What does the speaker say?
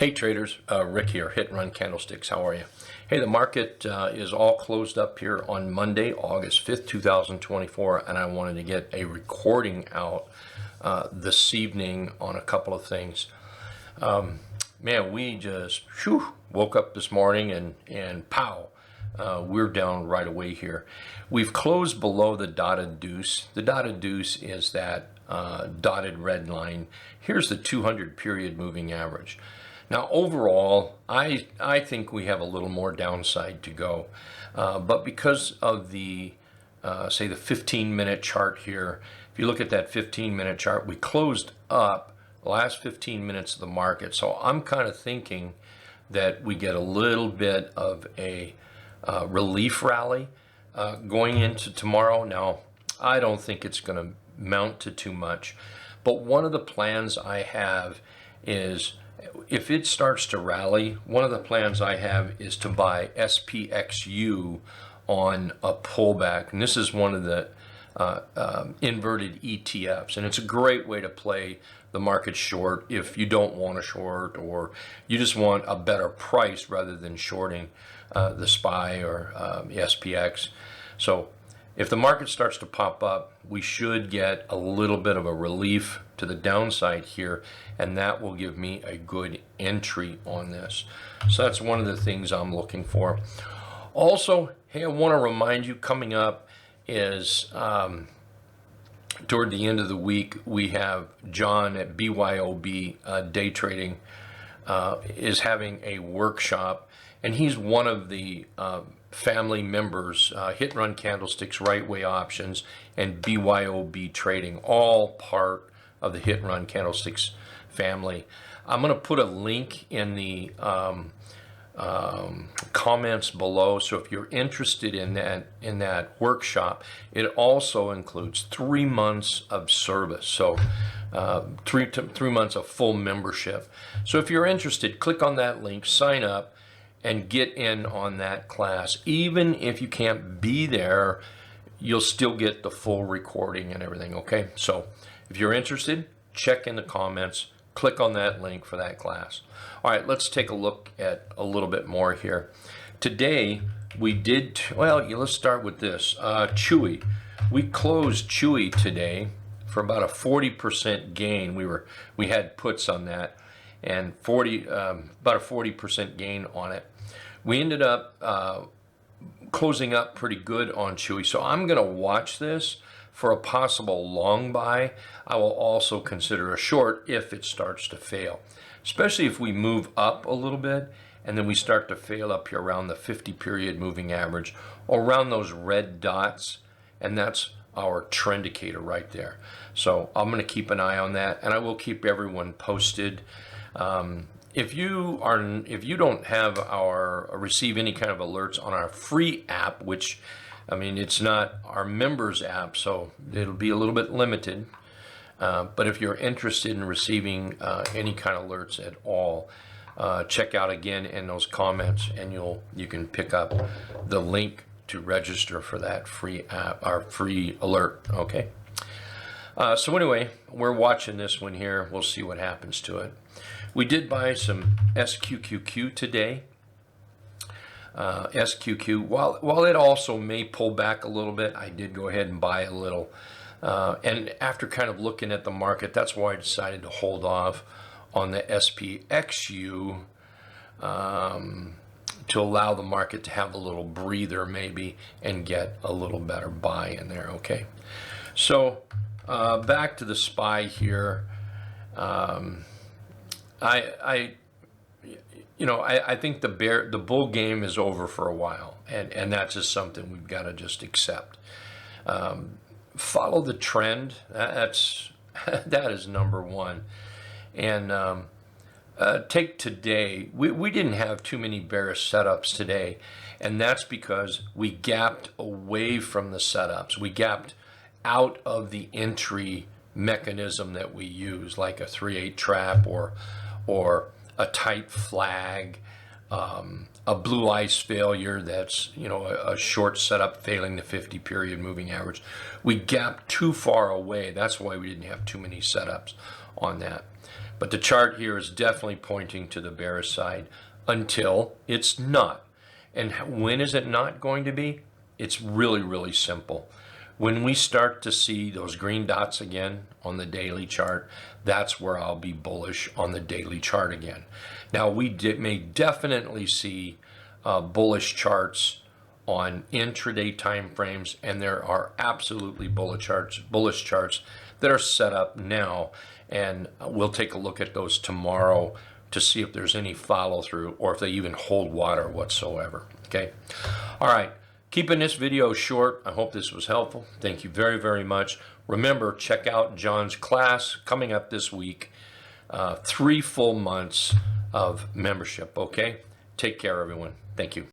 Hey traders, Rick here, Hit and Run Candlesticks. How are you? Hey, the market is all closed up here on Monday, August 5th, 2024, and I wanted to get a recording out this evening on a couple of things. Man, we just woke up this morning and pow, we're down right away here. We've closed below the dotted deuce. The dotted deuce is that dotted red line. Here's the 200 period moving average. Now, overall, I think we have a little more downside to go. But because of the, say, the 15-minute chart here, if you look at that 15-minute chart, we closed up the last 15 minutes of the market. So I'm kind of thinking that we get a little bit of a relief rally going into tomorrow. Now, I don't think it's going to mount to too much. But one of the plans I have is, if it starts to rally, one of the plans I have is to buy SPXU on a pullback. And this is one of the inverted ETFs. And it's a great way to play the market short if you don't want to short, or you just want a better price rather than shorting the SPY or the SPX. So if the market starts to pop up, we should get a little bit of a relief to the downside here, and that will give me a good entry on this. So that's one of the things I'm looking for. Also, hey, I want to remind you, coming up is toward the end of the week, we have John at BYOB Day Trading is having a workshop, and he's one of the family members, Hit and Run Candlesticks, Right Way Options, and BYOB Trading, all part of the Hit and Run Candlesticks family. I'm going to put a link in the comments below. So if you're interested in that workshop, it also includes 3 months of service. So 3 months of full membership. So if you're interested, click on that link, sign up, and get in on that class. Even if you can't be there, you'll still get the full recording and everything, okay? So if you're interested, check in the comments, click on that link for that class. All right, let's take a look at a little bit more here. Today, we did, well, let's start with this. CHWY. We closed CHWY today for about a 40% gain. We had puts on that, and about a 40% gain on it. We ended up closing up pretty good on CHWY. So I'm going to watch this for a possible long buy. I will also consider a short if it starts to fail, especially if we move up a little bit and then we start to fail up here around the 50 period moving average or around those red dots, and that's our trend indicator right there. So I'm going to keep an eye on that, and I will keep everyone posted. If you don't have receive any kind of alerts on our free app, which, I mean, it's not our members app, so it'll be a little bit limited. But if you're interested in receiving any kind of alerts at all, check out again in those comments, and you can pick up the link to register for that free app, our free alert. Okay. So anyway, we're watching this one here. We'll see what happens to it. We did buy some SQQQ today. SQQ, while it also may pull back a little bit, I did go ahead and buy a little. And after kind of looking at the market, that's why I decided to hold off on the SPXU to allow the market to have a little breather maybe and get a little better buy in there. Okay. So back to the SPY here. I think the bull game is over for a while, and that's just something we've got to just accept. Follow the trend. That is number one. And take today. We didn't have too many bearish setups today, and that's because we gapped away from the setups. We gapped out of the entry mechanism that we use, like a 3/8 trap or a tight flag, a blue ice failure that's, a short setup failing the 50 period moving average. We gapped too far away. That's why we didn't have too many setups on that. But the chart here is definitely pointing to the bearish side until it's not. And when is it not going to be? It's really, really simple. When we start to see those green dots again on the daily chart, that's where I'll be bullish on the daily chart again. Now, we may definitely see bullish charts on intraday time frames, and there are absolutely bullish charts that are set up now, and we'll take a look at those tomorrow to see if there's any follow through or if they even hold water whatsoever. Okay. All right. Keeping this video short, I hope this was helpful. Thank you very, very much. Remember, check out John's class coming up this week. 3 full months of membership, okay? Take care, everyone. Thank you.